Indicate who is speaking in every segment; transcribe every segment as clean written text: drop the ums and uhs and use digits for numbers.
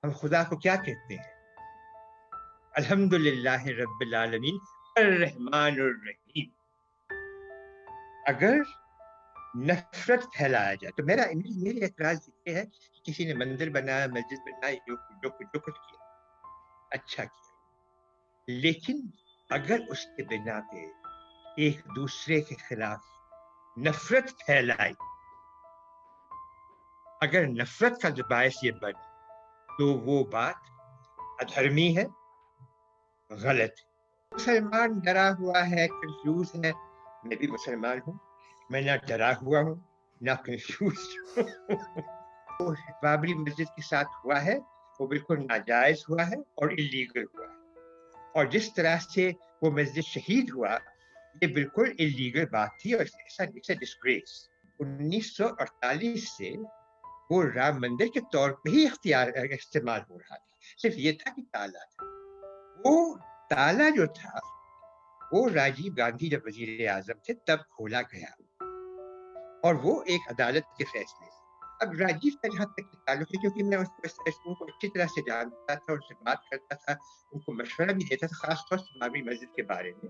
Speaker 1: ہم خدا کو کیا کہتے ہیں؟ الحمدللہ رب العالمین الرحمن الرحیم. اگر نفرت پھیلایا جائے تو میرے اعتراض یہ ہے کہ کسی نے مندر بنایا، مسجد بنائی، جو کچھ کیا اچھا کیا، لیکن اگر اس کے بنا پہ ایک دوسرے کے خلاف نفرت پھیلائی، اگر نفرت کا جو باعث یہ بنے تو وہ بات ادھرمی ہے، غلط ہے. مسلمان ڈرا ہوا ہے، کنفیوز ہے. میں بھی مسلمان ہوں، میں نہ ڈرا ہوا ہوں نہ کنفیوز ہوں. بابری مسجد کے ساتھ ہوا ہے وہ بالکل ناجائز ہوا ہے اور اللیگل ہوا ہے، اور جس طرح سے وہ مسجد شہید ہوا یہ بالکل اللیگل بات تھی اور ایسا ڈسگریس. 1948 سے وہ رام مندر کے طور پہ ہی استعمال ہو رہا تھا. صرف یہ تھا کہ تالا تھا. وہ تالا جو تھا وہ راجیو گاندھی جب وزیر اعظم تھے تب کھولا گیا، اور وہ ایک عدالت کے فیصلے سے. اب راجیو کا جہاں تک تعلق ہے، کیونکہ میں ان کو اچھی طرح سے جانتا تھا، ان سے بات کرتا تھا، ان کو مشورہ بھی دیتا تھا، خاص طور سے بابری مسجد کے بارے میں.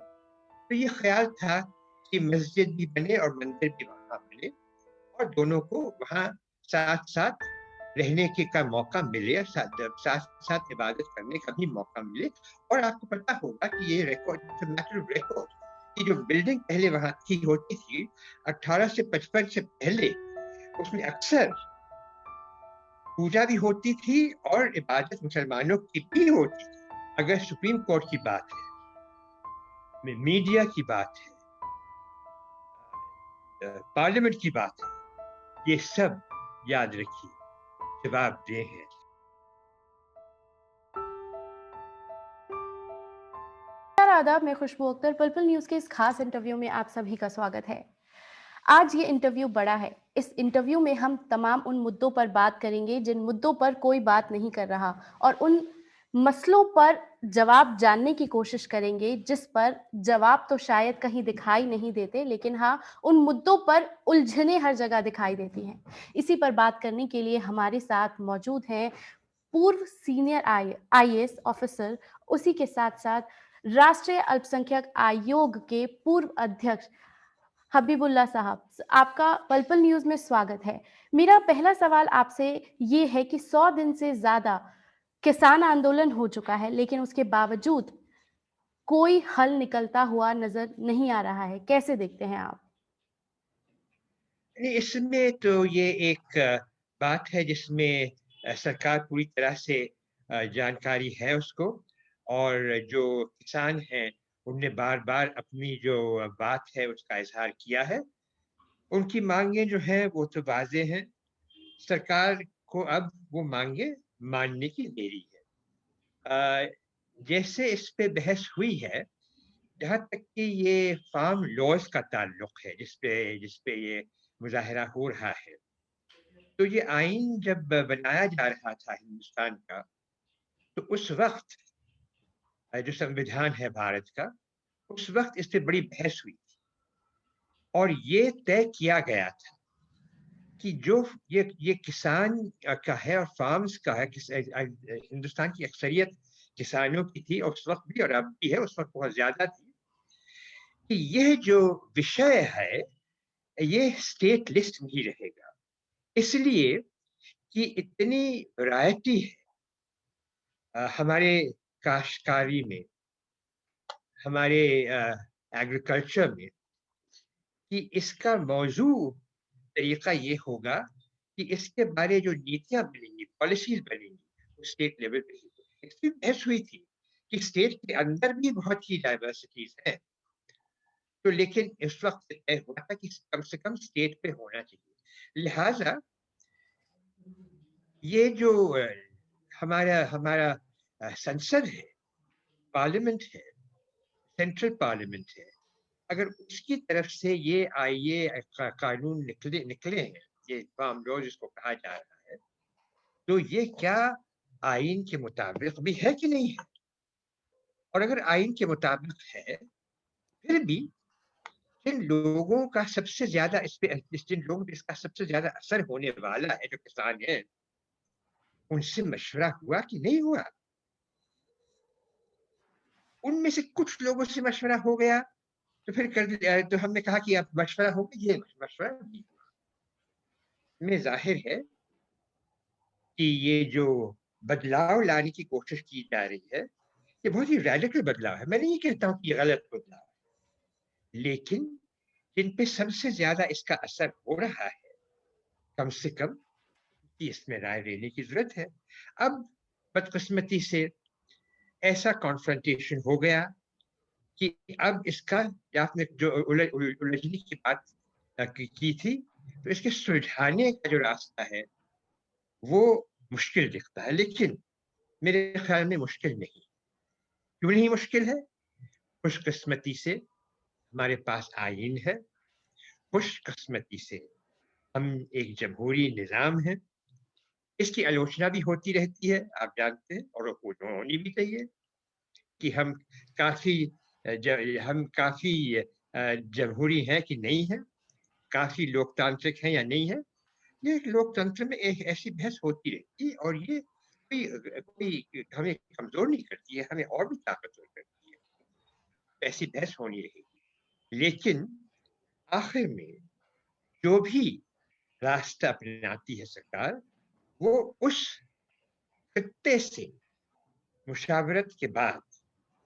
Speaker 1: تو یہ خیال تھا کہ مسجد بھی بنے اور مندر بھی وہاں بنے، اور دونوں کو وہاں ساتھ ساتھ رہنے کا موقع ملے، ساتھ ساتھ عبادت کرنے کا بھی موقع ملے. اور آپ کو پتا ہوگا کہ یہ ریکارڈ کی جو بلڈنگ پہلے وہاں ہوتی تھی 1855 سے پہلے، اس میں اکثر پوجا بھی ہوتی تھی اور عبادت مسلمانوں کی بھی ہوتی تھی. اگر سپریم کورٹ کی بات ہے، میڈیا کی بات ہے، پارلیمنٹ کی بات ہے، یہ سب یاد رکھیے جواب دہ ہے.
Speaker 2: آداب، میں خوشبو اختر. پلپل نیوز کے اس خاص انٹرویو میں آپ سبھی کا سواگت ہے. آج یہ انٹرویو بڑا ہے. اس انٹرویو میں ہم تمام ان مدوں پر بات کریں گے جن مدوں پر کوئی بات نہیں کر رہا، اور ان مسئلوں پر جواب جاننے کی کوشش کریں گے جس پر جواب تو شاید کہیں دکھائی نہیں دیتے، لیکن ہاں ان مدوں پر الجھنیں ہر جگہ دکھائی دیتی ہیں. اسی پر بات کرنے کے لیے ہمارے ساتھ موجود ہیں پورو senior I A S officer, اسی کے ساتھ ساتھ راشٹریہ الپسنکھیک آیوگ کے پورو ادھیکش حبیب اللہ صاحب. آپ کا پلپل نیوز میں سواگت ہے. میرا پہلا سوال آپ سے یہ ہے کہ 100 دن سے زیادہ کسان آندولن ہو چکا ہے، لیکن اس کے باوجود کوئی حل نکلتا ہوا نظر نہیں آ رہا ہے. کیسے دیکھتے ہیں آپ؟
Speaker 1: اس میں تو یہ ایک بات ہے جس میں سرکار پوری طرح سے جانکاری ہے اس کو، اور جو کسان ہیں ان نے بار بار اپنی جو بات ہے اس کا اظہار کیا ہے. ان کی مانگیں جو ہیں وہ تو واضح ہیں. سرکار کو اب وہ مانگیں ماننے کی دیری ہے. جیسے اس پہ بحث ہوئی ہے، جہاں تک کہ یہ فارم لاز کا تعلق ہے جس پہ یہ مظاہرہ ہو رہا ہے، تو یہ آئین جب بنایا جا رہا تھا ہندوستان کا، تو اس وقت جو سمویدھان ہے بھارت کا، اس وقت اس پہ بڑی بحث ہوئی تھی، اور یہ طے کیا گیا تھا کہ جو یہ کسان کا ہے اور فارمز کا ہے. ہندوستان کی اکثریت کسانوں کی تھی، اور اس وقت بھی اور اب بھی ہے، اس وقت بہت زیادہ تھی، کہ یہ جو وشے ہے یہ اسٹیٹ لسٹ نہیں رہے گا، اس لیے کہ اتنی ورائٹی ہے ہمارے کاشتکاری میں، ہمارے ایگریکلچر میں، کہ اس کا موضوع طریقہ یہ ہوگا کہ اس کے بارے جو نیتیاں بنیں گی، پالیسیز بنیں گی، وہ اسٹیٹ لیول پہ ہی. اس کی بحث ہوئی تھی کہ اسٹیٹ کے اندر بھی بہت ہی ڈائیورسٹیز ہیں، تو لیکن اس وقت طے ہوا تھا کہ کم سے کم اسٹیٹ پہ ہونا چاہیے. لہذا یہ جو ہمارا سنسد ہے، پارلیمنٹ ہے، سینٹرل پارلیمنٹ ہے، اگر اس کی طرف سے یہ قانون نکلے ہیں، یہ فارم لاز جس کو کہا جا رہا ہے، تو یہ کیا آئین کے مطابق بھی ہے کہ نہیں ہے؟ اور اگر آئین کے مطابق ہے، پھر بھی جن لوگوں کا سب سے زیادہ اس کا سب سے زیادہ اثر ہونے والا ہے، جو کسان ہیں، उनसे मशवरा हुआ कि नहीं हुआ? उनमें से कुछ लोगों से मशवरा हो गया, तो फिर तो हमने कहा कि अब मशवरा हो गया, ये मशवरा नहीं हुआ। में ज़ाहिर है कि ये जो बदलाव लाने की कोशिश की जा रही है, ये बहुत ही रेडिकल बदलाव है। मैं नहीं कहता हूँ कि ये गलत बदलाव है, लेकिन जिन पे सबसे ज़्यादा इसका असर हो रहा है, कम से कम कि इसमें राय लेने की ज़रूरत है। अब बदकिस्मती से ऐसा कॉन्फ्रंटेशन हो गया कि अब इसका आपने जो उलझने की बात की थी, तो इसके सुलझाने का जो रास्ता है, वो मुश्किल दिखता है, लेकिन मेरे ख़्याल में मुश्किल नहीं। क्यों नहीं मुश्किल है? खुशकिस्मती से हमारे पास आईन है, खुशकिस्मती से हम एक जमहूरी निज़ाम है। इसकी आलोचना भी होती रहती है, आप जानते हैं, और वो होनी भी चाहिए कि काफ़ी हम काफ़ी जमहूरी हैं कि नहीं हैं, काफ़ी लोकतांत्रिक हैं या नहीं हैं। ये एक लोकतंत्र में एक ऐसी बहस होती रहती है, और ये कोई हमें कमज़ोर नहीं करती है, हमें और भी ताकतवर करती है। ऐसी बहस होनी रहेगी। लेकिन आखिर में जो भी रास्ता अपनाती है सरकार, वो उस खित्ते से मुशावरत के बाद,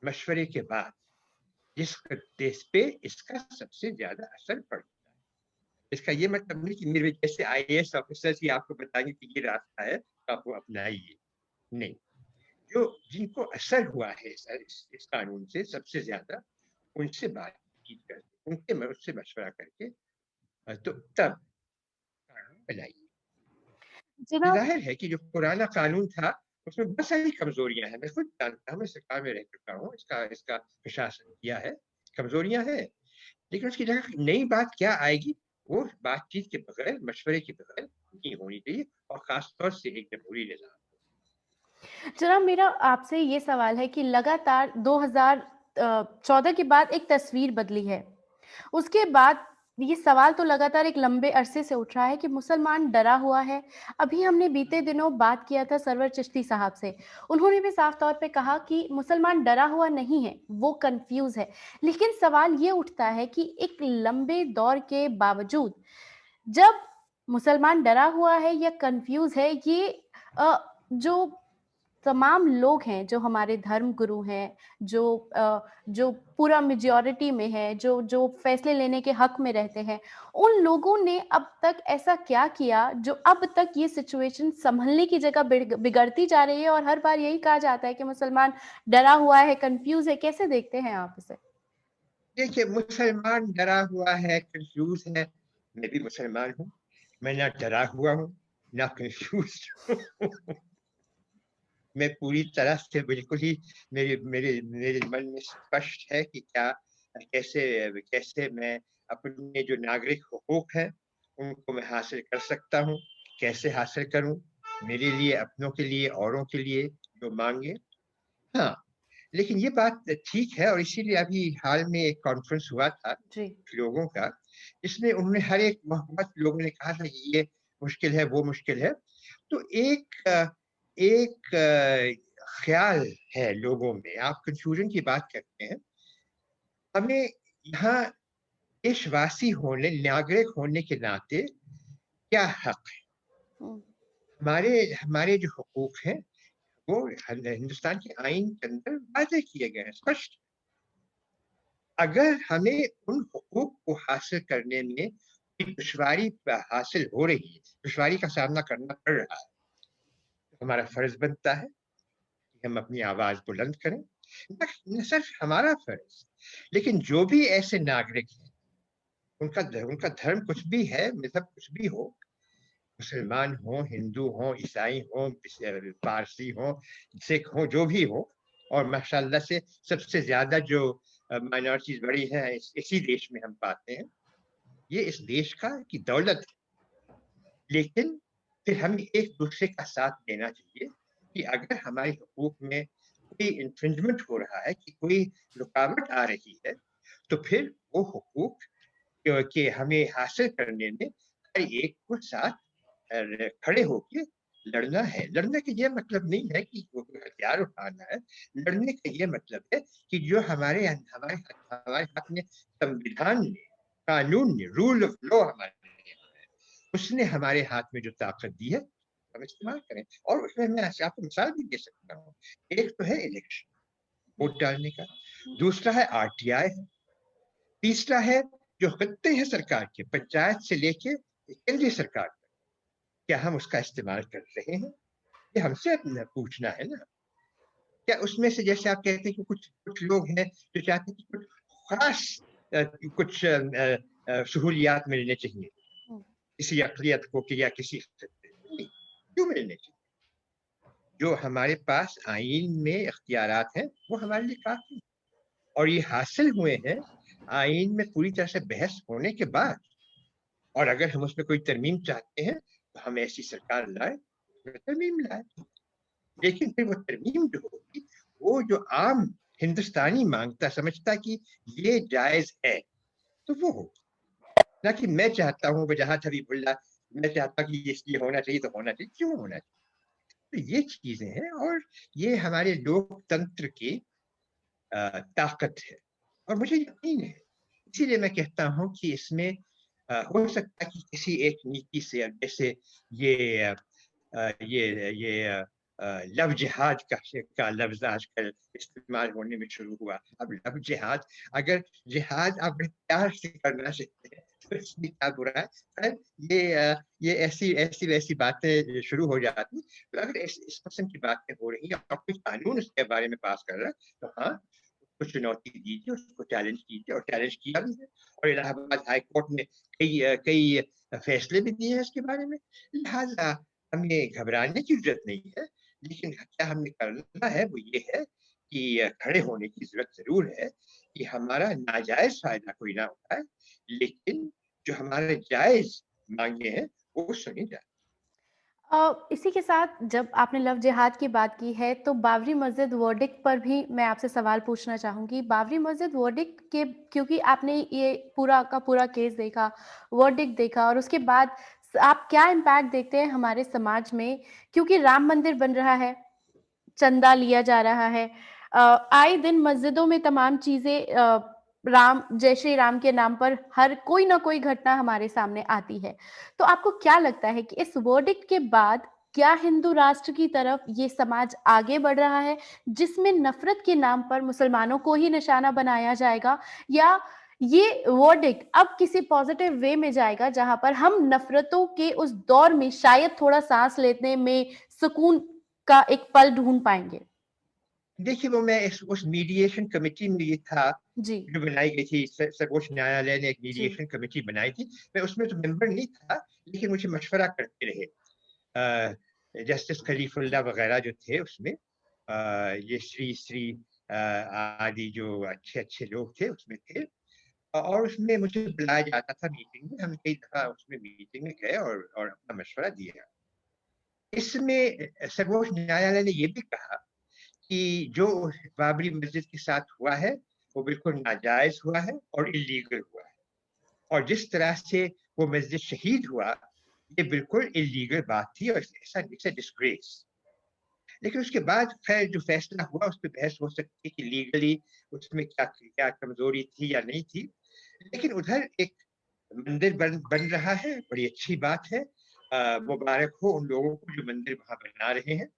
Speaker 1: मशवरे के बाद, जिस खित्ते पे इसका सबसे ज़्यादा असर पड़ता है। इसका ये मतलब नहीं कि मेरे जैसे आईएएस ऑफिसर्स ही आपको बताएँगे कि ये रास्ता है, तो आप वो अपनाइए। नहीं, जिनको असर हुआ है इस कानून से सबसे ज़्यादा, उनसे बातचीत करके, उससे मशवरा करके तो तब कानून बनाइए।
Speaker 2: जनाब,
Speaker 1: ज़ाहिर है कि जो पुराना कानून था, उसमें बहुत सारी कमज़ोरियाँ हैं। मैं खुद जानता हूँ, मैं सरकार में रह चुका हूँ, इसका इसका प्रशासन किया है, कमज़ोरियाँ हैं। लेकिन उसकी जगह नई बात क्या आएगी, वो बातचीत के बगैर, मशवरे के बगैर नहीं होनी चाहिए, और ख़ास तौर से एक जमहूरी निज़ाम।
Speaker 2: जनाब, मेरा आपसे ये सवाल है कि लगातार 2014 के बाद एक तस्वीर बदली है। उसके बाद ये सवाल तो लगातार एक लंबे अरसे से उठ रहा है कि मुसलमान डरा हुआ है। अभी हमने बीते दिनों बात किया था सरवर चिश्ती साहब से। उन्होंने भी साफ तौर पे कहा कि मुसलमान डरा हुआ नहीं है, वो कन्फ्यूज़ है। लेकिन सवाल ये उठता है कि एक लंबे दौर के बावजूद जब मुसलमान डरा हुआ है या कन्फ्यूज़ है, ये जो तमाम लोग हैं, जो हमारे धर्म गुरु हैं, जो पूरा मेजॉरिटी में है, जो जो फैसले लेने के हक में रहते हैं, उन लोगों ने अब तक ऐसा क्या किया जो अब तक ये सिचुएशन सँभलने की जगह बिगड़ती जा रही है, और हर बार यही कहा जाता है कि मुसलमान डरा हुआ है, कन्फ्यूज़ है। कैसे देखते हैं आप इसे?
Speaker 1: देखिए, मुसलमान डरा हुआ है, कन्फ्यूज़ है, मैं भी मुसलमान हूँ। मैं ना डरा हुआ हूँ, ना कन्फ्यूज़्ड हूँ। मैं पूरी तरह से बिल्कुल ही मेरे मेरे मेरे मन में स्पष्ट है कि कैसे कैसे मैं अपने जो नागरिक हुकूक हैं, उनको मैं हासिल कर सकता हूँ, कैसे हासिल करूँ, मेरे लिए, अपनों के लिए, औरों के लिए जो माँगे। हाँ, लेकिन ये बात ठीक है, और इसीलिए अभी हाल में एक कॉन्फ्रेंस हुआ था
Speaker 2: जी।
Speaker 1: लोगों का, जिसमें उन्होंने हर एक बहुत लोगों ने कहा था कि ये मुश्किल है, वो मुश्किल है। तो एक ख़्याल है लोगों में, आप कन्फ्यूज़न की बात करते हैं। हमें यहाँ देशवासी होने, नागरिक होने के नाते क्या हक है?
Speaker 2: हुँ।
Speaker 1: हमारे हमारे जो हुकूक हैं, वो हिंदुस्तान के आइन के अंदर वाज़ेह किए गए हैं, स्पष्ट। अगर हमें उन हुकूक को हासिल करने में कोई दुश्वारी हासिल हो रही है, दुश्वारी का सामना करना पड़ रहा है, तो हमारा फ़र्ज़ बनता है कि हम अपनी आवाज़ बुलंद करें। न सिर्फ़ हमारा फ़र्ज़, लेकिन जो भी ऐसे नागरिक हैं, उनका धर्म कुछ भी है, मज़हब कुछ भी हो, मुसलमान हों, हिंदू हों, ईसाई हों, पारसी हों, सिख हों, जो भी हो, और माशाअल्लाह से सबसे ज़्यादा जो माइनॉरिटीज़ बड़ी हैं, इसी देश में हम पाते हैं। ये इस देश का की दौलत है। लेकिन फिर हमें एक-दूसरे का साथ देना चाहिए कि अगर हमारे हुकूक में कोई इन्फ्रिंजमेंट हो रहा है, कि कोई रुकावट आ रही है, तो फिर वो हुकूक के हमें हासिल करने में हर एक को साथ खड़े होके लड़ना है। लड़ने का ये मतलब नहीं है कि वो हथियार उठाना है। लड़ने का ये मतलब है कि जो हमारे हमारे हमारे हाथ में संविधान ने, कानून ने, रूल ऑफ लॉ हमारे यहाँ है, उसने हमारे हाथ में जो ताकत दी है हम इस्तेमाल करें। और उसमें मैं आपको मिसाल भी दे सकता हूँ। एक तो है इलेक्शन, वोट डालने का, दूसरा है आरटीआई है, तीसरा है जो खत्ते हैं सरकार के, पंचायत से लेके केंद्रीय सरकार तक, क्या हम उसका इस्तेमाल कर रहे हैं? ये हमसे पूछना है ना। क्या उसमें से, जैसे आप कहते हैं कि कुछ कुछ लोग हैं जो चाहते हैं कि कुछ खास कुछ सहूलियात मिलने चाहिए किसी अक़लियत को कि या किसी नहीं, क्यों मिलने चाहिए? जो हमारे पास आईन में इख्तियारात हैं वो हमारे लिए काफी, और ये हासिल हुए हैं आईन में पूरी तरह से बहस होने के बाद। और अगर हम उसमें कोई तरमीम चाहते हैं तो हम ऐसी सरकार लाए, तरमीम लाए। लेकिन फिर वो तरमीम जो होगी वो जो आम हिंदुस्तानी मांगता समझता कि ये जायज है तो वो होगी, ना कि मैं चाहता हूँ वजाहत हबीबुल्लाह, मैं चाहता कि ये होना चाहिए तो होना चाहिए, क्यों होना चाहिए? तो ये चीजें हैं और ये हमारे लोकतंत्र की ताकत है और मुझे यकीन है। इसीलिए मैं कहता हूँ कि इसमें हो सकता है कि किसी एक नीति से, जैसे ये लव जिहाद का लफ्ज आजकल इस्तेमाल होने में शुरू हुआ। अब लव जिहाद, अगर जिहाद आप बड़े प्यार से करना चाहते हैं तो इसमें क्या बुरा है? पर ये ऐसी ऐसी वैसी बातें शुरू हो जाती। तो अगर इस किस्म की बातें हो रही हैं और कोई कानून उसके बारे में पास कर रहा है तो हाँ, उसको चुनौती दीजिए, उसको चैलेंज कीजिए, और चैलेंज किया भी है। और इलाहाबाद हाई कोर्ट ने कई फैसले भी दिए हैं इसके बारे में। लिहाजा हमें घबराने की जरूरत नहीं है, लेकिन क्या हमें करना है वो ये है कि खड़े होने की जरूरत जरूर है कि हमारा नाजायज फायदा कोई ना उठाए, लेकिन जो हमारे जायज मांगे हैं वो सुनी जाए।
Speaker 2: इसी के साथ जब आपने लव जिहाद की बात की है तो बाबरी मस्जिद वर्डिक्ट पर भी मैं आपसे सवाल पूछना चाहूँगी। बाबरी मस्जिद वर्डिक्ट के, क्योंकि आपने ये पूरा का पूरा केस देखा, वर्डिक्ट देखा, और उसके बाद आप क्या इम्पैक्ट देखते हैं हमारे समाज में? क्योंकि राम मंदिर बन रहा है, चंदा लिया जा रहा है। आए दिन मस्जिदों में तमाम चीज़ें, राम, जय श्री राम के नाम पर हर कोई ना कोई घटना हमारे सामने आती है। तो आपको क्या लगता है कि इस वर्डिक्ट के बाद क्या हिंदू राष्ट्र की तरफ ये समाज आगे बढ़ रहा है, जिसमें नफ़रत के नाम पर मुसलमानों को ही निशाना बनाया जाएगा? या ये वर्डिक्ट अब किसी पॉज़िटिव वे में जाएगा, जहाँ पर हम नफ़रतों के उस दौर में शायद थोड़ा साँस लेने में सुकून का एक पल ढूँढ पाएँगे?
Speaker 1: देखिए, वो मैं उस मीडिएशन कमेटी में ये था
Speaker 2: जी,
Speaker 1: जो बनाई गई थी। सर्वोच्च न्यायालय ने एक
Speaker 2: जी।
Speaker 1: मीडिएशन कमेटी बनाई थी। मैं उसमें तो मेंबर नहीं था, लेकिन मुझे मशवरा करते रहे जस्टिस खलीफुल्लाह वगैरह जो थे उसमें, ये श्री श्री आदि जो अच्छे अच्छे लोग थे उसमें थे। और उसमें मुझे बुलाया जाता था मीटिंग में। हम कई दफा उसमें मीटिंग में गए और अपना मशवरा दिया। इसमें सर्वोच्च न्यायालय ने ये भी कहा कि जो बाबरी मस्जिद के साथ हुआ है वो बिल्कुल नाजायज हुआ है और इलीगल हुआ है, और जिस तरह से वो मस्जिद शहीद हुआ ये बिल्कुल इलीगल बात थी और ऐसा इट्स डिस्ग्रेस। लेकिन उसके बाद खैर जो फैसला हुआ उस पर बहस हो सकती है कि लीगली उसमें क्या क्या कमजोरी थी या नहीं थी। लेकिन उधर एक मंदिर बन रहा है, बड़ी अच्छी बात है। मुबारक हो उन लोगों को जो मंदिर वहां बना रहे हैं।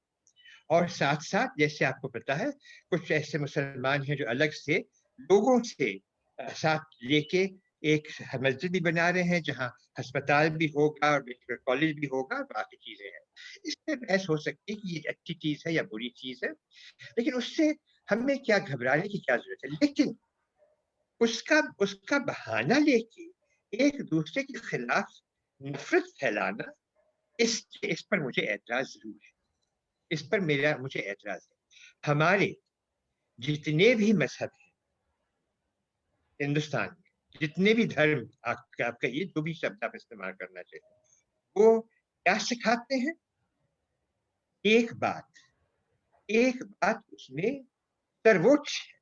Speaker 1: और साथ-साथ जैसे आपको पता है, कुछ ऐसे मुसलमान हैं जो अलग से लोगों से साथ लेके एक मस्जिद भी बना रहे हैं, जहाँ अस्पताल भी होगा और मेडिकल कॉलेज भी होगा, बाकी चीज़ें हैं। इसमें बहस हो सकती है कि ये अच्छी चीज़ है या बुरी चीज़ है, लेकिन उससे हमें क्या घबराने की क्या ज़रूरत है? लेकिन उसका उसका बहाना लेके एक-दूसरे के खिलाफ नफ़रत फैलाना, इस पर मुझे ऐतराज़ ज़रूर है। इस पर मुझे ऐतराज़ है। हमारे जितने भी मज़हब हैं हिंदुस्तान में, जितने भी धर्म आप कहिए, जो भी शब्द आप इस्तेमाल करना चाहिए, वो क्या सिखाते हैं? एक बात, एक बात उसमें सर्वोच्च है।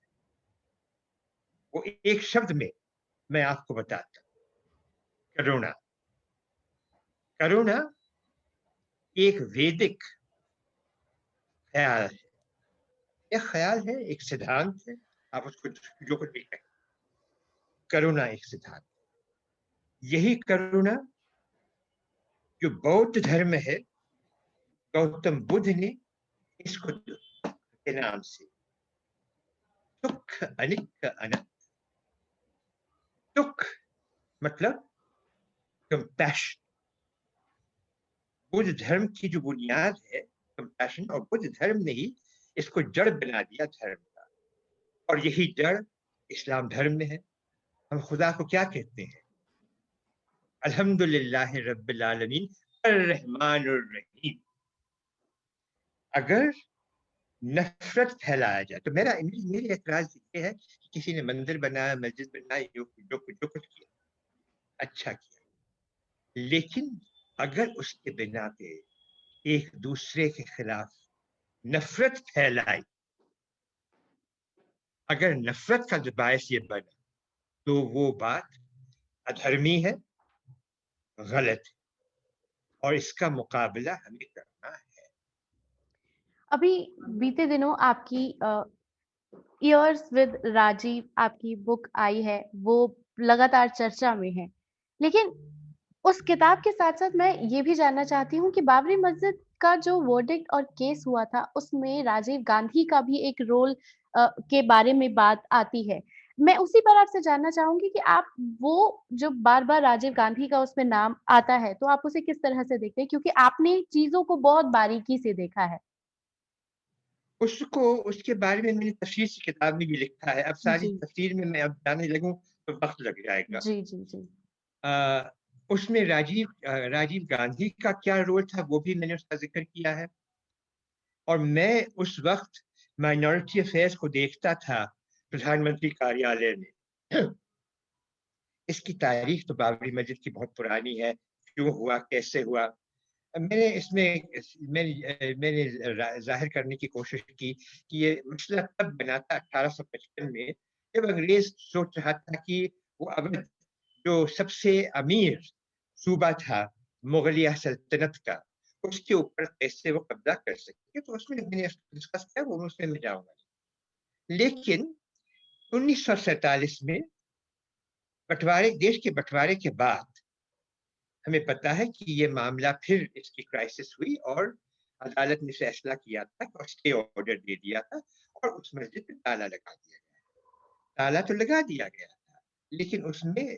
Speaker 1: वो एक शब्द में मैं आपको बताता हूँ, करुणा। करुणा एक वैदिक ख्याल है, एक ख्याल है, एक सिद्धांत है, आप उसको जो कुछ भी कहें। करुणा एक सिद्धांत, यही करुणा जो बौद्ध धर्म है, गौतम बुद्ध ने इसको के नाम से सुख अनिक अनंत, सुख मतलब कंपैशन, बुद्ध धर्म की जो बुनियाद है कंपैशन, और बुद्ध धर्म ने ही इसको जड़ बना दिया धर्म का, और यही जड़ इस्लाम धर्म में है। हम खुदा को क्या कहते हैं? अल्हम्दुलिल्लाह रब्बिल आलमीन अर्रहमानुर रहीम। अगर नफरत फैलाया जाए तो मेरी एतराज ये है कि किसी ने मंदिर बनाया, मस्जिद बनाई, जो कुछ किया, अच्छा किया, लेकिन अगर उसके बिना पे एक दूसरे के खिलाफ नफरत फैलाई, अगर नफरत का जो बायस ये बना, तो वो बात अधर्मी है, गलत है, और इसका मुकाबला हमें करना है।
Speaker 2: अभी बीते दिनों आपकी ईयर्स विद राजीव आपकी बुक आई है, वो लगातार चर्चा में है। लेकिन उस किताब के साथ-साथ मैं ये भी जानना चाहती हूँ कि बाबरी मस्जिद का जो वर्डिक्ट और केस हुआ था, उसमें राजीव गांधी का भी एक रोल के बारे में बात आती है। मैं उसी पर आपसे जानना चाहूँगी कि आप वो जो बार-बार राजीव गांधी का उसमें नाम आता है, तो आप उसे किस तरह से देखते हैं? क्योंकि आपने चीज़ों को बहुत बारीकी से देखा है।
Speaker 1: उसको उसके बारे में मैंने तफसीर से किताब में भी लिखा है। अब सारी
Speaker 2: जी।
Speaker 1: तफसीर में मैं अब जाने लगूँ तो वक़्त लग जाएगा।
Speaker 2: जी, जी, जी।
Speaker 1: उसमें राजीव गांधी का क्या रोल था वो भी मैंने उसका ज़िक्र किया है, और मैं उस वक़्त माइनॉरिटी अफ़ेयर्स को देखता था प्रधानमंत्री कार्यालय में। इसकी तारीख़ तो बाबरी मस्जिद की बहुत पुरानी है, क्यों हुआ, कैसे हुआ? मैंने इसमें मैंने ज़ाहिर करने की कोशिश की कि ये मसला तब बना था 1855 में, जब अंग्रेज़ सोच रहा था कि वो अवध जो सबसे अमीर सूबा था मुगलिया सल्तनत का, उसके ऊपर कैसे वो कब्ज़ा कर सके, तो उसमें मैंने डिस्कस किया, वो उसमें मैं जाऊँगा। लेकिन 1947 में देश के बँटवारे के बाद हमें पता है कि ये मामला फिर इसकी क्राइसिस हुई, और अदालत ने फैसला किया था और स्टे ऑर्डर दे दिया था, और उस मस्जिद पे ताला लगा दिया गया। ताला तो लगा दिया गया था, लेकिन उसमें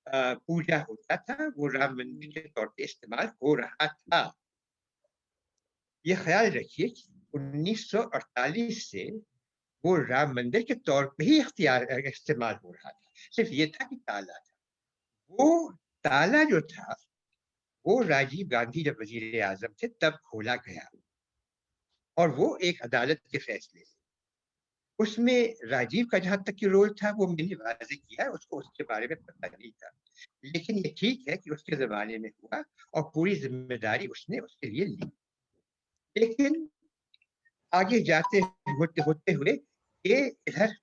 Speaker 1: पूजा होता था, वो राम मंदिर के तौर पे इस्तेमाल हो रहा था। ये ख़्याल रखिए कि 1948 से वो राम मंदिर के तौर पे ही इस्तेमाल हो रहा था। सिर्फ़ ये था कि ताला था। वो ताला जो था, वो राजीव गांधी जब वज़ीर-ए-आज़म थे तब खोला गया, और वो एक अदालत के फैसले से। उसमें राजीव का जहाँ तक कि रोल था वो मैंने वाज़ेह किया है, उसको उसके बारे में पता नहीं था। लेकिन ये ठीक है कि उसके ज़माने में हुआ, और पूरी ज़िम्मेदारी उसने उसके लिए ली। लेकिन आगे जाते होते हुए ये इधर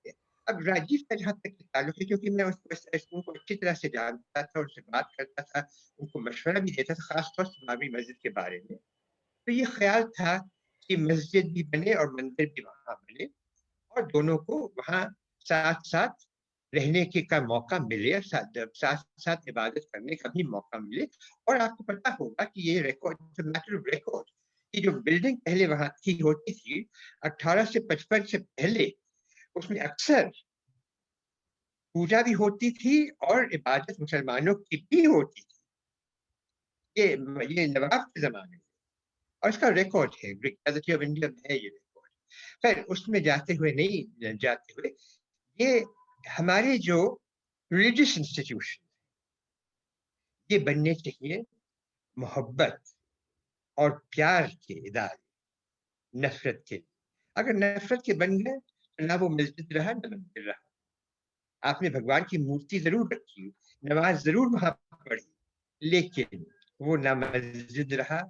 Speaker 1: अब राजीव का जहाँ तक ताल्लुक है, क्योंकि मैं उनको अच्छी तरह से जानता था, उनसे बात करता था, उनको मशवरा भी देता था, ख़ास तौर से बाबरी मस्जिद के बारे में। तो ये ख्याल था कि मस्जिद भी बने और मंदिर भी वहाँ बने, और दोनों को वहाँ साथ-साथ रहने के का मौका मिले, और साथ-साथ इबादत करने का भी मौका मिले। और आपको पता होगा कि ये record, it's a matter of record, कि जो बिल्डिंग पहले वहाँ की होती थी 1855 से पहले, उसमें अक्सर पूजा भी होती थी और इबादत मुसलमानों की भी होती थी। ये नवाब के ज़माने में, और इसका रिकॉर्ड है, गैजेट ऑफ इंडिया में है ये रिकॉर्ड। खैर उसमें जाते हुए ये हमारे जो रिलीजियस इंस्टीट्यूशन, ये बनने चाहिए मोहब्बत और प्यार के इदारे, नफ़रत के। अगर नफ़रत के बन गए तो ना वो मस्जिद रहा, ना मंदिर रहा। आपने भगवान की मूर्ति ज़रूर रखी, नमाज़ ज़रूर वहाँ पढ़ी, लेकिन वो ना मस्जिद रहा,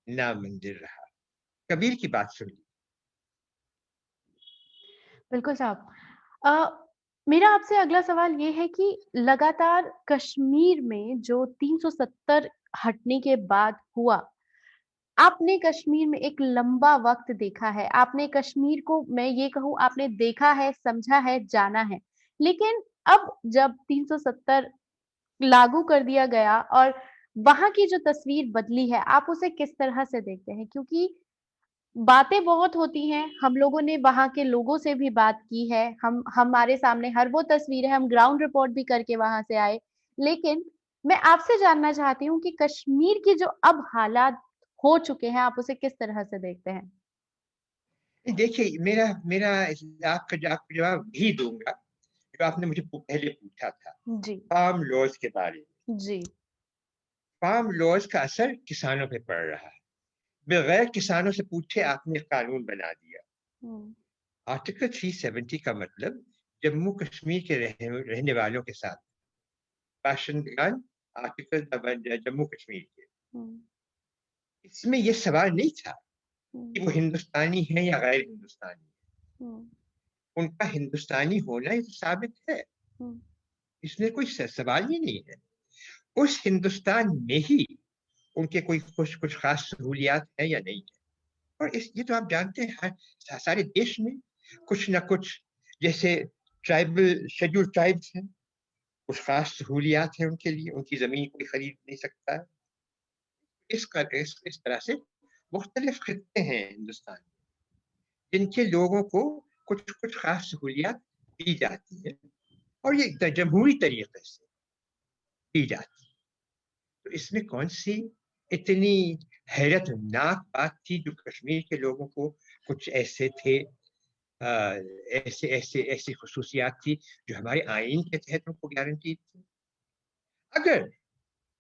Speaker 1: ना मंदिर रहा। कबीर की बात सुन ली।
Speaker 2: बिल्कुल साहब। मेरा आपसे अगला सवाल ये है कि लगातार कश्मीर में जो 370 हटने के बाद हुआ, आपने कश्मीर में एक लंबा वक्त देखा है, आपने कश्मीर को मैं ये कहूँ आपने देखा है, समझा है, जाना है। लेकिन अब जब 370 लागू कर दिया गया और वहाँ की जो तस्वीर बदली है, आप उसे किस तरह से देखते हैं? क्योंकि बातें बहुत होती हैं, हम लोगों ने वहाँ के लोगों से भी बात की है, हम हमारे सामने हर वो तस्वीर है, हम ग्राउंड रिपोर्ट भी करके वहाँ से आए। लेकिन मैं आपसे जानना चाहती हूँ कि कश्मीर की जो अब हालात हो चुके हैं, आप उसे किस तरह से देखते हैं?
Speaker 1: देखिए, मेरा मेरा आपका जवाब ही दूँगा, जो आपने मुझे पहले पूछा था,
Speaker 2: जी,
Speaker 1: फार्म लॉज़ के बारे में।
Speaker 2: जी।
Speaker 1: फार्म लॉज़ का असर किसानों पे पड़ रहा है। बगैर किसानों से पूछे आपने कानून बना दिया।
Speaker 2: हुँ,
Speaker 1: आर्टिकल 370 का मतलब जम्मू कश्मीर के रहने वालों के साथ बाशिंदगान आर्टिकल जम्मू कश्मीर के।
Speaker 2: हुँ,
Speaker 1: इसमें ये सवाल नहीं था
Speaker 2: हुँ,
Speaker 1: कि वो हिंदुस्तानी हैं या गैर हिंदुस्तानी हैं।
Speaker 2: हुँ,
Speaker 1: उनका हिंदुस्तानी होना ये तो साबित है।
Speaker 2: हुँ,
Speaker 1: इसमें कोई सवाल ही नहीं है। उस हिंदुस्तान में ही उनके कोई कुछ खास सहूलियात हैं या नहीं है। और ये तो आप जानते हैं हर सारे देश में कुछ ना कुछ, जैसे ट्राइबल शेड्यूल्ड ट्राइब्स हैं, कुछ खास सहूलियात हैं उनके लिए, उनकी ज़मीन कोई खरीद नहीं सकता है। इस तरह से मुख्तलिफ खित्ते हैं हिंदुस्तान में, जिनके लोगों को कुछ-कुछ खास सहूलियात दी जाती हैं और ये जमहूरी तरीके से दी जाती है। तो इसमें कौन-सी इतनी हैरतनाक बात थी जो कश्मीर के लोगों को कुछ ऐसे थे, अ, ऐसी ख़ुसूसियात थी जो हमारे आईन के तहत उनको गारंटी थी। अगर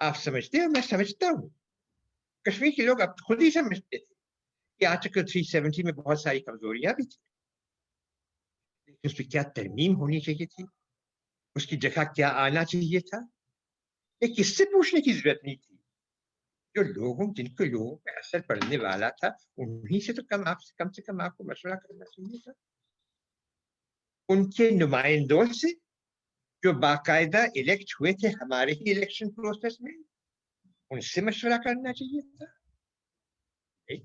Speaker 1: आप समझते हो, मैं समझता हूँ, कश्मीर के लोग अब खुद ही समझते थे कि आर्टिकल 370 में बहुत सारी कमज़ोरियाँ भी थी, लेकिन उसपे क्या तरमीम होनी चाहिए थी, उसकी जगह क्या आना चाहिए था, ये किससे पूछने की ज़रूरत नहीं थी। जो जिनको लोगों पे असर पड़ने वाला था, उन्हीं से तो कम से कम आपको मशवरा करना चाहिए था। उनके नुमाइंदों से जो बाकायदा इलेक्ट हुए थे हमारे ही इलेक्शन प्रोसेस में, उनसे मशवरा करना चाहिए था। एक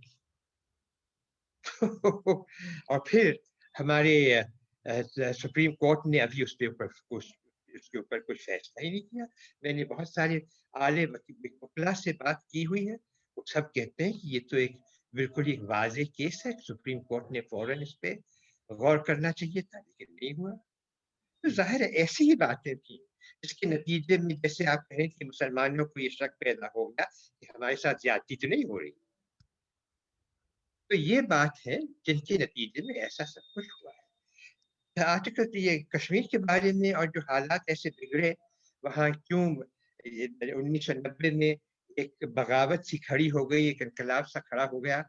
Speaker 1: और फिर हमारे सुप्रीम कोर्ट ने अभी उसके ऊपर कुछ फैसला ही नहीं किया। मैंने बहुत सारे आले वकीला से बात की हुई है, वो सब कहते हैं कि ये तो एक बिल्कुल ही वाज़ेह केस है, सुप्रीम कोर्ट ने फ़ौरन इस पे गौर करना चाहिए था, लेकिन नहीं हुआ। तो ज़ाहिर है ऐसी ही बातें थी, जिसके नतीजे में जैसे आप कहें कि मुसलमानों को ये शक पैदा हो गया कि हमारे साथ ज़्यादती तो नहीं हो रही। तो ये बात है जिनके नतीजे में ऐसा सब कुछ हुआ है। आर्टिकल तो ये कश्मीर के बारे में और जो हालात ऐसे बिगड़े, वहाँ क्यों 1990 में एक बगावत सी खड़ी हो गई, एक इनकलाब सा खड़ा हो गया,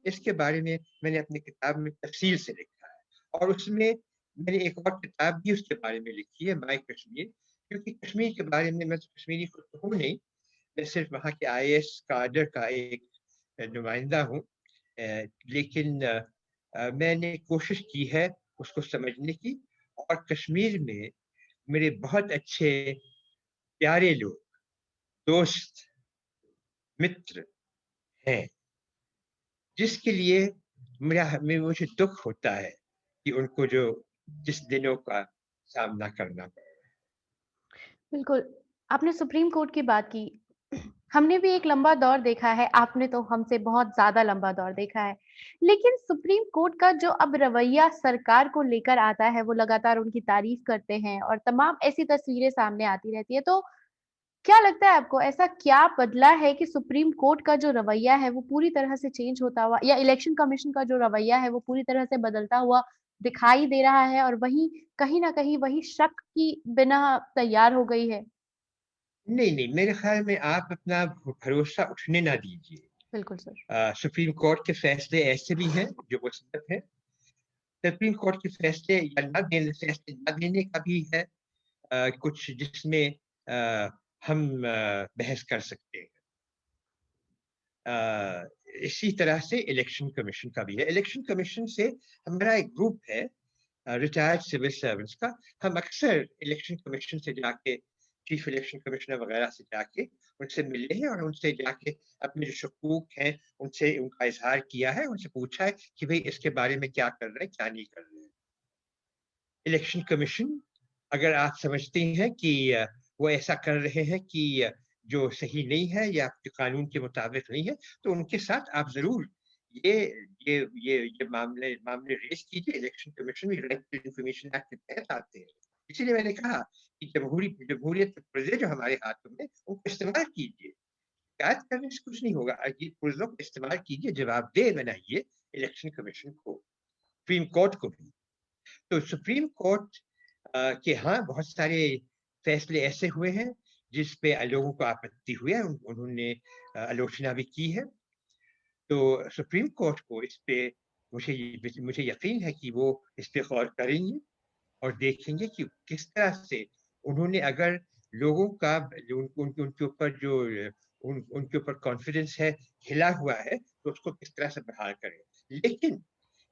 Speaker 1: इसके बारे में मैंने अपनी किताब में तफ़सील से लिखा है। और उसमें मैंने एक और किताब भी उसके बारे में लिखी है, माय कश्मीर, क्योंकि कश्मीर के बारे में मैं तो कश्मीरी खुद तो हूँ नहीं, मैं सिर्फ़ वहाँ के आईएएस काडर का एक नुमाइंदा हूँ। लेकिन मैंने कोशिश की है उसको समझने की, और कश्मीर में मेरे बहुत अच्छे प्यारे लोग, दोस्त, मित्र हैं, जिसके लिए मुझे दुःख होता है कि उनको जिस दिनों का सामना करना पड़ा।
Speaker 2: बिल्कुल, आपने सुप्रीम कोर्ट की बात की। हमने भी एक लंबा दौर देखा है, आपने तो हमसे बहुत ज़्यादा लंबा दौर देखा है। लेकिन सुप्रीम कोर्ट का जो अब रवैया सरकार को लेकर आता है, वो लगातार उनकी तारीफ़ करते हैं और तमाम ऐसी तस्वीरें सामने आती रहती है। तो क्या लगता है आपको ऐसा क्या बदला है कि सुप्रीम कोर्ट का जो रवैया है वो पूरी तरह से चेंज होता हुआ या इलेक्शन कमीशन का जो रवैया है वो पूरी तरह से बदलता हुआ दिखाई दे रहा है और वहीं कहीं न कहीं वही शक की बिना तैयार हो गई है?
Speaker 1: नहीं, नहीं, मेरे ख़्याल में आप अपना भरोसा उठने ना दीजिए।
Speaker 2: बिल्कुल सर।
Speaker 1: सुप्रीम कोर्ट के फैसले ऐसे भी हैं जो मुस्तरद हैं। सुप्रीम कोर्ट के फैसले ना देने का भी है कुछ जिसमें हम बहस कर सकते हैं। इसी तरह से इलेक्शन कमीशन का भी है। इलेक्शन कमीशन से हमारा एक ग्रुप है रिटायर्ड सिविल सर्वेंट्स का। हम अक्सर इलेक्शन कमीशन से जाके चीफ इलेक्शन कमिश्नर वगैरह से जाके उनसे मिले हैं और उनसे जाके अपने जो शकूक हैं उनसे उनका इजहार किया है, उनसे पूछा है कि भाई इसके बारे में क्या कर रहे हैं, क्या नहीं कर रहे हैं। इलेक्शन कमीशन अगर आप समझती हैं कि वो ऐसा कर रहे हैं कि जो सही नहीं है या जो कानून के मुताबिक नहीं है, तो उनके साथ आप ज़रूर ये ये मामले मामले रेज़ कीजिए। इलेक्शन कमीशन भी राइट टू इन्फॉर्मेशन एक्ट के तहत आते हैं। इसीलिए मैंने कहा कि जमहूरियत के पुर्ज़े जो हमारे हाथों में, उनको इस्तेमाल कीजिए। शिकायत करने से कुछ नहीं होगा। ये पुर्ज़ों का इस्तेमाल कीजिए, जवाबदेह बनाइए इलेक्शन कमीशन को, सुप्रीम कोर्ट को भी। तो सुप्रीम कोर्ट के हाँ, बहुत सारे फैसले ऐसे हुए हैं जिस पे लोगों को आपत्ति हुई है, उन्होंने आलोचना भी की है। तो सुप्रीम कोर्ट को इस पे मुझे यकीन है कि वो इस पे गौर करेंगे और देखेंगे कि किस तरह से उन्होंने अगर लोगों का जो उनके ऊपर जो उनके ऊपर कॉन्फिडेंस है हिला हुआ है, तो उसको किस तरह से बहाल करें। लेकिन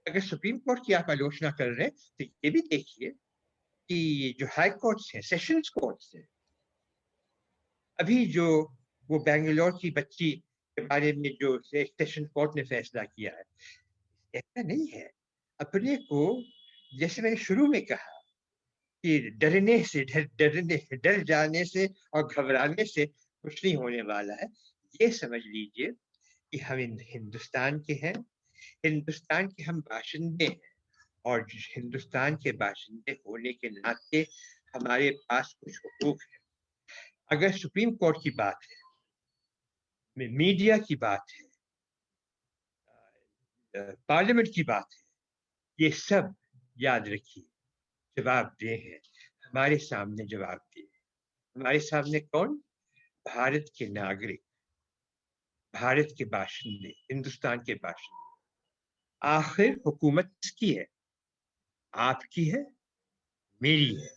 Speaker 1: अगर सुप्रीम कोर्ट की आप आलोचना कर रहे हैं, तो ये भी देखिए कि जो हाई कोर्ट्स हैं, सेशंस कोर्ट्स हैं, अभी जो वो बैंगलोर की बच्ची के बारे में जो सेशन कोर्ट ने फैसला किया है, ऐसा नहीं है। अपने को, जैसे मैंने शुरू में कहा कि डर जाने से और घबराने से कुछ नहीं होने वाला है। ये समझ लीजिए कि हम हिंदुस्तान के हैं, हिंदुस्तान के हम बाशिंदे हैं और हिंदुस्तान के बाशिंदे होने के नाते हमारे पास कुछ हुकूक है। अगर सुप्रीम कोर्ट की बात है, मीडिया की बात है, पार्लियामेंट की बात है, ये सब याद रखिए जवाबदेह है, हमारे सामने जवाबदेह है। हमारे सामने कौन? भारत के नागरिक, भारत के बाशिंदे, हिंदुस्तान के बाशिंदे। आखिर हुकूमत किसकी है? आपकी है, मेरी है।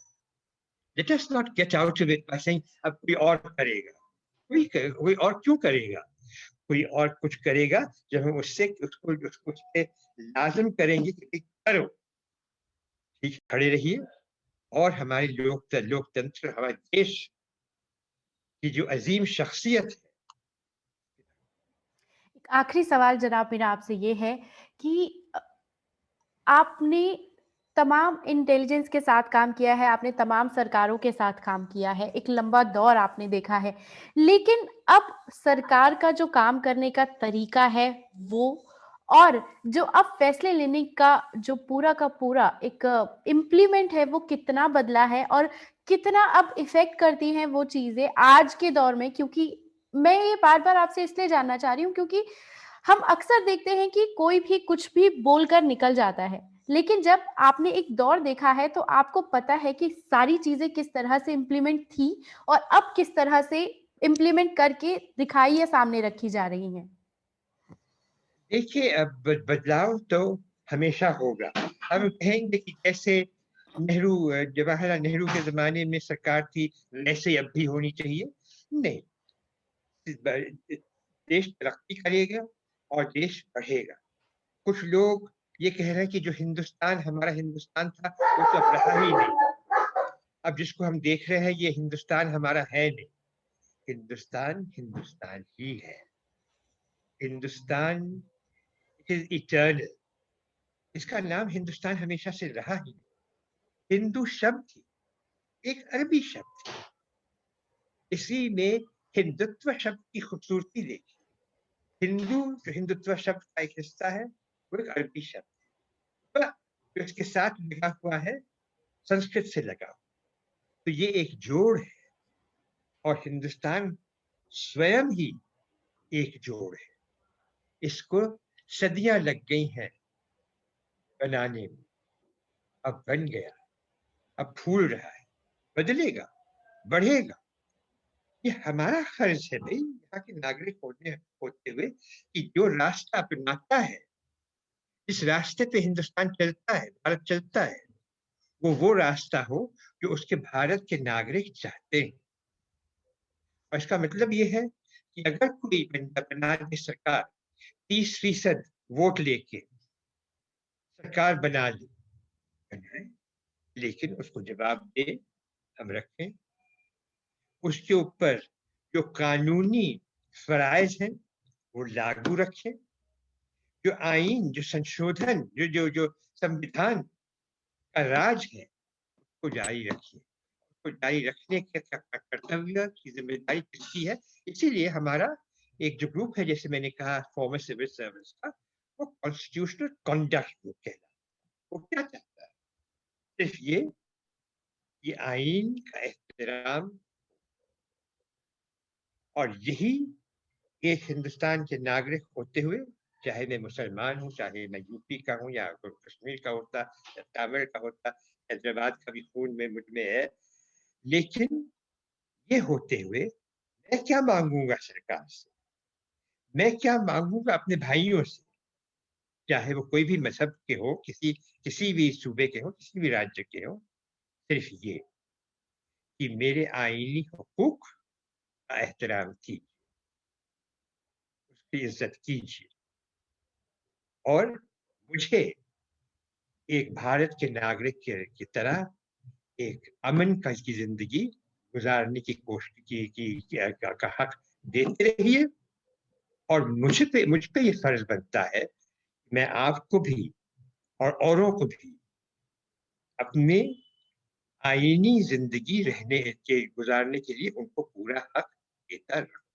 Speaker 1: Let us not get out of it by saying अब कोई और करेगा। कोई और क्यों करेगा? कोई और कुछ करेगा जब हम उससे उसको उसको उस पे लाज़िम करेंगे कि करो। ठीक खड़े रहिए और हमारे लोकतंत्र, हमारे देश की जो अज़ीम शख्सियत है।
Speaker 2: एक आखिरी सवाल जनाब मेरा आपसे ये है कि आपने तमाम इंटेलिजेंस के साथ काम किया है, आपने तमाम सरकारों के साथ काम किया है, एक लंबा दौर आपने देखा है। लेकिन अब सरकार का जो काम करने का तरीका है वो, और जो अब फैसले लेने का जो पूरा का पूरा एक इम्प्लीमेंट है वो कितना बदला है और कितना अब इफ़ेक्ट करती हैं वो चीज़ें आज के दौर में? क्योंकि मैं ये बार-बार आपसे इसलिए जानना चाह रही हूँ क्योंकि हम अक्सर देखते हैं कि कोई भी कुछ भी बोलकर निकल जाता है। लेकिन जब आपने एक दौर देखा है तो आपको पता है कि सारी चीज़ें किस तरह से इम्प्लीमेंट थी और अब किस तरह से इम्प्लीमेंट करके दिखाई या सामने रखी जा रही हैं।
Speaker 1: देखिए अब बदलाव तो हमेशा होगा। हम कहेंगे कि जैसे जवाहरलाल नेहरू के ज़माने में सरकार थी, वैसे अब भी होनी चाहिए। नहीं, देश तरक्की करेगा और देश बढ़ेगा। कुछ लोग ये कह रहे हैं कि जो हिंदुस्तान हमारा हिंदुस्तान था, वो तो अब रहा ही नहीं। अब जिसको हम देख रहे हैं ये हिंदुस्तान हमारा है नहीं। हिंदुस्तान, हिंदुस्तान ही है। Hindustan is eternal. इसका नाम हिंदुस्तान हमेशा से रहा ही नहीं। हिंदू शब्द एक अरबी शब्द है। इसी में हिंदुत्व शब्द की खूबसूरती देखिए। हिंदू जो हिंदुत्व शब्द का एक हिस्सा है, वो एक अरबी शब्द है। जो इसके साथ लगा हुआ है, संस्कृत से लगा हुआ। तो ये एक जोड़ है और हिंदुस्तान स्वयं ही एक जोड़ है। इसको सदियां लग गई हैं बनाने में। अब बन गया, अब फूल रहा है, बदलेगा, बढ़ेगा। ये हमारा फर्ज है भाई, यहाँ के नागरिक होते हुए कि जो रास्ता अपनाता है, जिस रास्ते पे हिंदुस्तान चलता है, भारत चलता है, वो रास्ता हो जो उसके भारत के नागरिक चाहते हैं। और इसका मतलब ये है कि अगर कोई बना दे सरकार 30% वोट लेके सरकार बना ले, बनाए, लेकिन उसको जवाब दे हम रखें। उसके ऊपर जो कानूनी फ़राइज़ हैं वो लागू रखें, जो आईन, जो संशोधन, जो जो जो संविधान का राज है, उसको जारी रखिए। उसको जारी रखने का कर्तव्य की ज़िम्मेदारी किसकी है? इसीलिए हमारा एक जो ग्रुप है, जैसे मैंने कहा फॉर्मर सिविल सर्विस का, वो कॉन्स्टिट्यूशनल कॉन्डक्ट ग्रुप कहलाता है। वो क्या चाहता है? सिर्फ़ ये आईन का एहतराम, और यही एक हिंदुस्तान के नागरिक होते हुए, चाहे मैं मुसलमान हूँ, चाहे मैं यूपी का हूँ या कश्मीर का होता या तमिल का होता, हैदराबाद का भी खून में मुझ में है। लेकिन ये होते हुए मैं क्या माँगूँगा सरकार से? मैं क्या माँगूँगा अपने भाइयों से? चाहे वो कोई भी मज़हब के हों, किसी भी सूबे के हों, किसी भी राज्य के हों, सिर्फ़ ये कि मेरे आईनी हकूक़ का एहतराम कीजिए, उसकी इज़्ज़त कीजिए, और मुझे एक भारत के नागरिक की तरह एक अमन की ज़िंदगी गुज़ारने की कोशिश की का हक देते रहिए। और मुझ पे ये फ़र्ज़ बनता है, मैं आपको भी और औरों को भी अपने आईनी ज़िंदगी रहने के गुज़ारने के लिए उनको पूरा हक देता रहूँ।